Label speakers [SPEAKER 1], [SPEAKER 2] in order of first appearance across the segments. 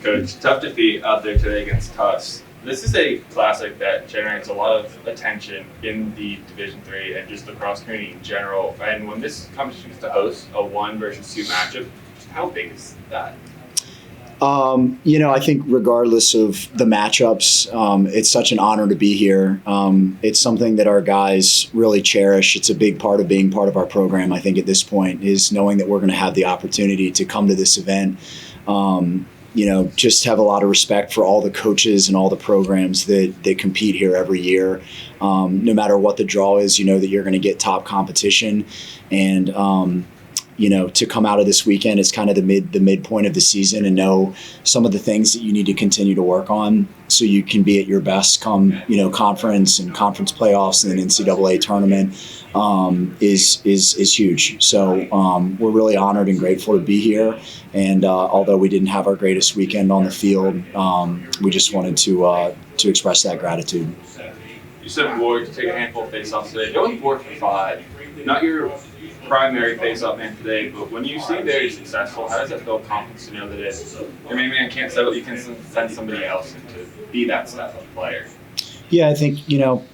[SPEAKER 1] Coach, tough defeat out there today against Tufts. This is a classic that generates a lot of attention in the Division III and just the cross community in general. And when this competition gets to host a 1 versus 2 matchup, how big is that?
[SPEAKER 2] I think regardless of the matchups, it's such an honor to be here. It's something that our guys really cherish. It's a big part of being part of our program, I think, at this point, is knowing that we're going to have the opportunity to come to this event. Just have a lot of respect for all the coaches and all the programs that compete here every year. No matter what the draw is, you know that you're going to get top competition. And, to come out of this weekend, it's kind of the midpoint of the season and know some of the things that you need to continue to work on so you can be at your best come, conference and conference playoffs and then NCAA tournament is huge. So we're really honored and grateful to be here. And although we didn't have our greatest weekend on the field, we just wanted to express that gratitude.
[SPEAKER 1] You said Ward to take a handful of face-offs today. Going 4 for 5, not your primary face-off man today, but when you seem very successful, how does that build confidence to know that your main man can't settle, you can send somebody else in to be that step-up player?
[SPEAKER 2] Yeah, I think,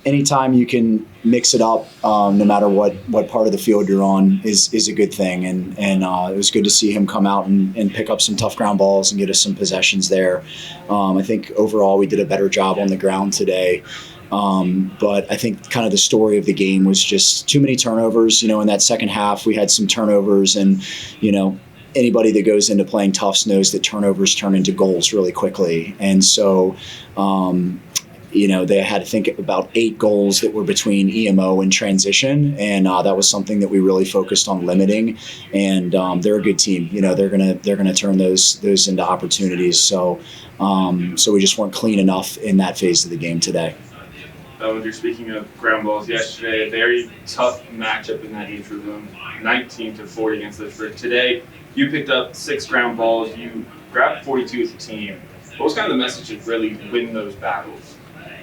[SPEAKER 2] anytime you can mix it up, no matter what part of the field you're on, is a good thing. And it was good to see him come out and pick up some tough ground balls and get us some possessions there. I think overall we did a better job on the ground today. But I think kind of the story of the game was just too many turnovers. In that second half, we had some turnovers and, anybody that goes into playing Tufts knows that turnovers turn into goals really quickly. And so, they had to think about 8 goals that were between EMO and transition. And that was something that we really focused on limiting. And they're a good team. They're gonna turn those into opportunities. So we just weren't clean enough in that phase of the game today.
[SPEAKER 1] Bellinger, speaking of ground balls, yesterday, a very tough matchup in that age room, 19-40 against Litchfield. Today, you picked up 6 ground balls. You grabbed 42 as a team. What was kind of the message to really win those battles?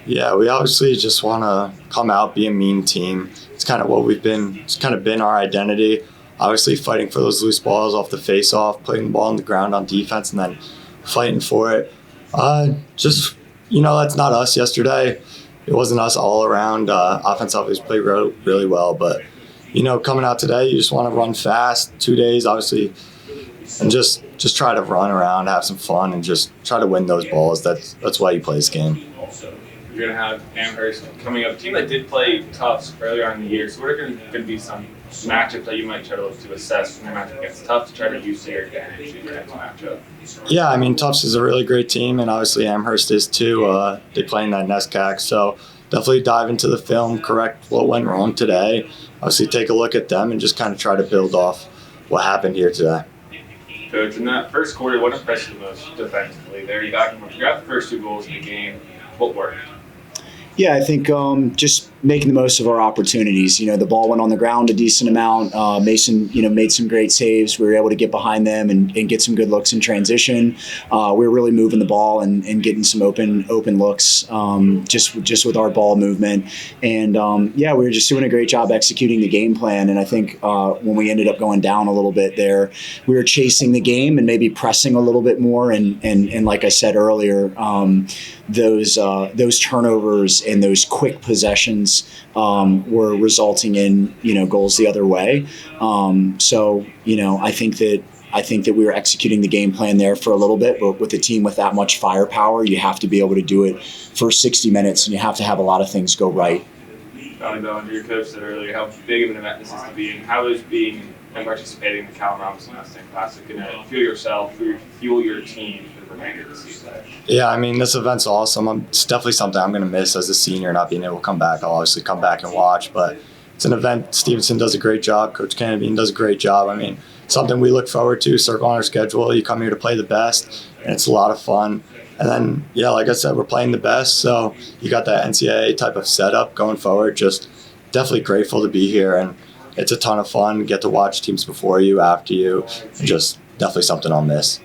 [SPEAKER 3] Yeah, we obviously just want to come out, be a mean team. It's kind of what we've been. It's kind of been our identity. Obviously, fighting for those loose balls off the face-off, putting the ball on the ground on defense, and then fighting for it. That's not us yesterday. It wasn't us all around. Offense obviously played really well, but coming out today, you just want to run fast. 2 days, obviously, and just try to run around, have some fun, and just try to win those balls. That's why you play this game.
[SPEAKER 1] You're going to have Amherst coming up, a team that did play Tufts earlier on in the year. So what are going to be some matchups that you might try to look to assess from their matchup against Tufts to try to use their advantage in your next matchup?
[SPEAKER 3] Yeah, Tufts is a really great team, and obviously Amherst is too. They play in that NESCAC, so definitely dive into the film, correct what went wrong today. Obviously take a look at them and just kind of try to build off what happened here today.
[SPEAKER 1] Coach, in that first quarter, what impressed you most defensively? There you got the first 2 goals in the game. What worked?
[SPEAKER 2] Yeah, I think just making the most of our opportunities. The ball went on the ground a decent amount. Mason, made some great saves. We were able to get behind them and get some good looks in transition. We were really moving the ball and getting some open looks just with our ball movement. And we were just doing a great job executing the game plan. And I think when we ended up going down a little bit there, we were chasing the game and maybe pressing a little bit more. And like I said earlier, those turnovers and those quick possessions were resulting in goals the other way. I think that we were executing the game plan there for a little bit, but with a team with that much firepower, you have to be able to do it for 60 minutes, and you have to have a lot of things go right.
[SPEAKER 1] Bellinger, your coach said earlier how big of an event this is to be, and how is being and participating in the Callum Robinson Mustang Classic going to fuel yourself, fuel your team for the remainder of the season? Yeah,
[SPEAKER 3] this event's awesome. It's definitely something I'm going to miss as a senior, not being able to come back. I'll obviously come back and watch, but it's an event. Stevenson does a great job. Coach Kennedy does a great job. Something we look forward to, circle on our schedule. You come here to play the best, and it's a lot of fun. And then, like I said, we're playing the best, so you got that NCAA type of setup going forward. Just definitely grateful to be here, and it's a ton of fun. Get to watch teams before you, after you, and just definitely something I'll miss.